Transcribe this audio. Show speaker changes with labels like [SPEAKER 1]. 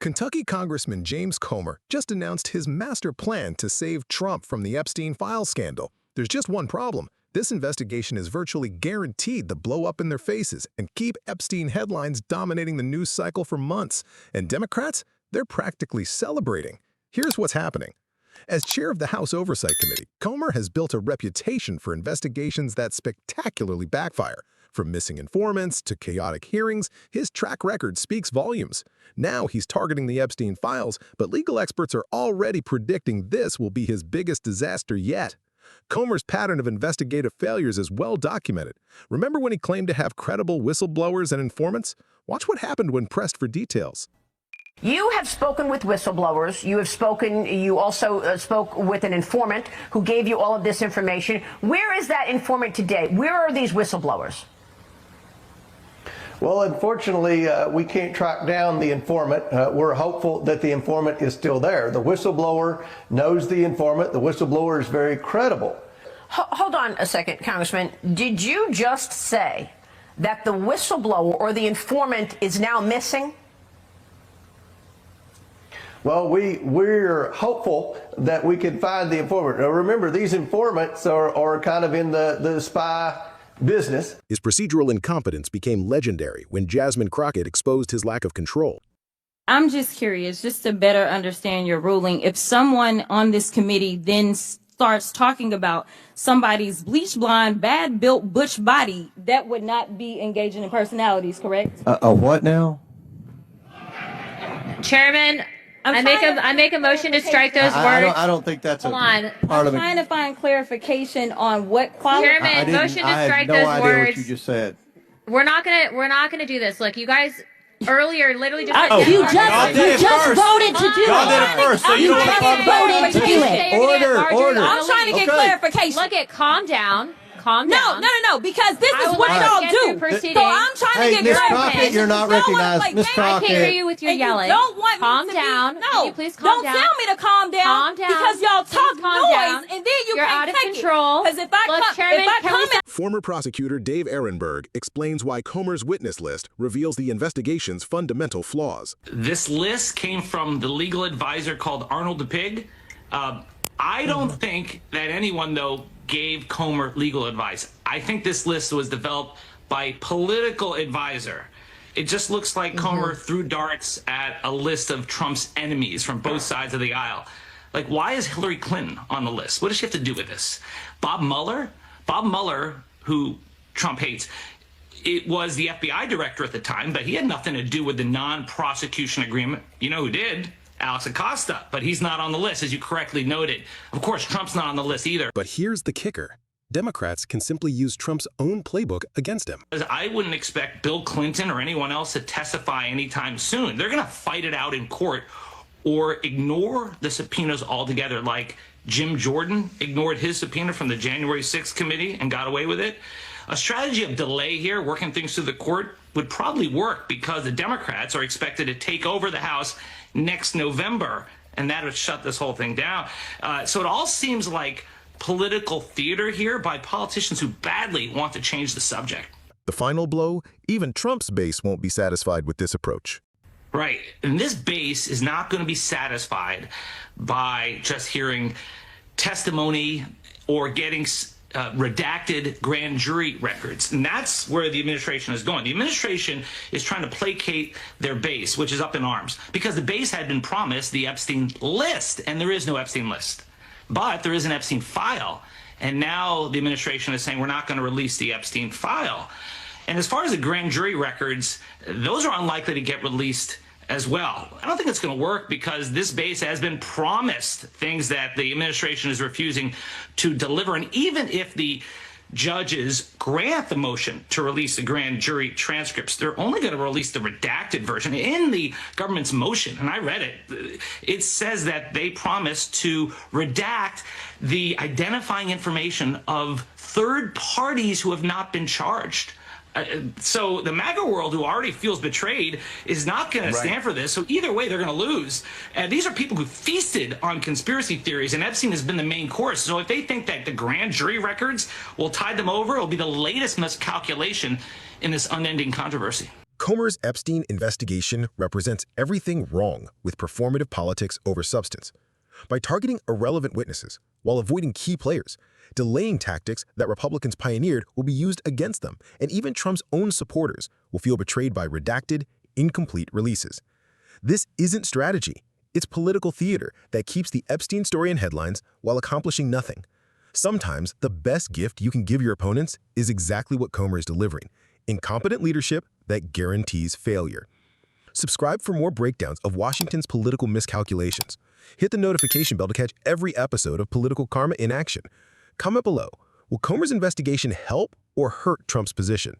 [SPEAKER 1] Kentucky Congressman James Comer just announced his master plan to save Trump from the Epstein files scandal. There's just one problem. This investigation is virtually guaranteed to blow up in their faces and keep Epstein headlines dominating the news cycle for months. And Democrats, they're practically celebrating. Here's what's happening. As chair of the House Oversight Committee, Comer has built a reputation for investigations that spectacularly backfire. From missing informants to chaotic hearings, his track record speaks volumes. Now he's targeting the Epstein files, but legal experts are already predicting this will be his biggest disaster yet. Comer's pattern of investigative failures is well documented. Remember when he claimed to have credible whistleblowers and informants? Watch what happened when pressed for details.
[SPEAKER 2] You have spoken with whistleblowers. You also spoke with an informant who gave you all of this information. Where is that informant today? Where are these whistleblowers?
[SPEAKER 3] Well, unfortunately, we can't track down the informant. We're hopeful that the informant is still there. The whistleblower knows the informant. The whistleblower is very credible.
[SPEAKER 2] Hold on a second, Congressman. Did you just say that the whistleblower or the informant is now missing?
[SPEAKER 3] Well, we're hopeful that we can find the informant. Now, remember, these informants are kind of in the spy business.
[SPEAKER 1] His procedural incompetence became legendary when Jasmine Crockett exposed his lack of control.
[SPEAKER 4] I'm just curious, just to better understand your ruling, if someone on this committee then starts talking about somebody's bleach blonde, bad-built butch body, that would not be engaging in personalities, correct?
[SPEAKER 3] A what now?
[SPEAKER 5] Chairman, I make a motion to strike those words.
[SPEAKER 3] I don't think that's a part
[SPEAKER 4] I'm
[SPEAKER 3] of it.
[SPEAKER 4] trying to find clarification on what quality.
[SPEAKER 5] Chairman, motion to strike those
[SPEAKER 3] I had no idea
[SPEAKER 5] words.
[SPEAKER 3] what you just said.
[SPEAKER 5] We're not gonna do this. Look, you guys earlier literally just
[SPEAKER 4] You just voted to do it.
[SPEAKER 6] Y'all did it first, so you don't want to talk about
[SPEAKER 4] voted to do it.
[SPEAKER 3] Order.
[SPEAKER 4] I'm trying to get clarification.
[SPEAKER 5] Look at calm down.
[SPEAKER 4] No, because this is what y'all do. So I'm trying to get
[SPEAKER 3] Miss
[SPEAKER 4] clarification.
[SPEAKER 3] Crockett, you're not recognized. Miss
[SPEAKER 5] I can't hear
[SPEAKER 3] Crockett.
[SPEAKER 5] you with your
[SPEAKER 4] And
[SPEAKER 5] yelling.
[SPEAKER 4] You don't want
[SPEAKER 5] calm
[SPEAKER 4] me to
[SPEAKER 5] down.
[SPEAKER 4] Be,
[SPEAKER 5] Can you please calm down?
[SPEAKER 4] Don't tell me to calm down.
[SPEAKER 5] Calm down.
[SPEAKER 4] Because y'all talk
[SPEAKER 5] Please calm
[SPEAKER 4] noise
[SPEAKER 5] down.
[SPEAKER 4] and then you
[SPEAKER 5] You're
[SPEAKER 4] can't
[SPEAKER 5] out of
[SPEAKER 4] take
[SPEAKER 5] control.
[SPEAKER 4] Because if I
[SPEAKER 5] Look, Chairman,
[SPEAKER 4] come in.
[SPEAKER 1] Former prosecutor Dave Ehrenberg explains why Comer's witness list reveals the investigation's fundamental flaws.
[SPEAKER 7] This list came from the legal advisor called Arnold the Pig. I don't think that anyone, though, gave Comer legal advice. I think this list was developed by a political advisor. It just looks like Comer threw darts at a list of Trump's enemies from both sides of the aisle. Like, why is Hillary Clinton on the list? What does she have to do with this? Bob Mueller? Bob Mueller, who Trump hates, it was the FBI director at the time, but he had nothing to do with the non-prosecution agreement. You know who did? Alex Acosta, but he's not on the list, as you correctly noted. Of course, Trump's not on the list either.
[SPEAKER 1] But here's the kicker. Democrats can simply use Trump's own playbook against him.
[SPEAKER 7] I wouldn't expect Bill Clinton or anyone else to testify anytime soon. They're going to fight it out in court or ignore the subpoenas altogether, like Jim Jordan ignored his subpoena from the January 6th committee and got away with it. A strategy of delay here, working things through the court, would probably work because the Democrats are expected to take over the House next November, and that would shut this whole thing down. So it all seems like political theater here by politicians who badly want to change the subject.
[SPEAKER 1] The final blow, even Trump's base won't be satisfied with this approach.
[SPEAKER 7] Right. And this base is not going to be satisfied by just hearing testimony or getting redacted grand jury records. And that's where the administration is going. The administration is trying to placate their base, which is up in arms, because the base had been promised the Epstein list, and there is no Epstein list. But there is an Epstein file. And now the administration is saying we're not going to release the Epstein file. And as far as the grand jury records, those are unlikely to get released as well. I don't think it's going to work because this base has been promised things that the administration is refusing to deliver. And even if the judges grant the motion to release the grand jury transcripts, they're only going to release the redacted version. In the government's motion, and I read it, it says that they promise to redact the identifying information of third parties who have not been charged. So the MAGA world, who already feels betrayed, is not going to stand for this. So either way, they're going to lose. And these are people who feasted on conspiracy theories, and Epstein has been the main course. So if they think that the grand jury records will tide them over, it'll be the latest miscalculation in this unending controversy.
[SPEAKER 1] Comers' Epstein investigation represents everything wrong with performative politics over substance. By targeting irrelevant witnesses while avoiding key players, delaying tactics that Republicans pioneered will be used against them, and even Trump's own supporters will feel betrayed by redacted, incomplete releases. This isn't strategy. It's political theater that keeps the Epstein story in headlines while accomplishing nothing. Sometimes the best gift you can give your opponents is exactly what Comer is delivering: incompetent leadership that guarantees failure. Subscribe for more breakdowns of Washington's political miscalculations. Hit the notification bell to catch every episode of Political Karma in action. Comment below, will Comer's investigation help or hurt Trump's position?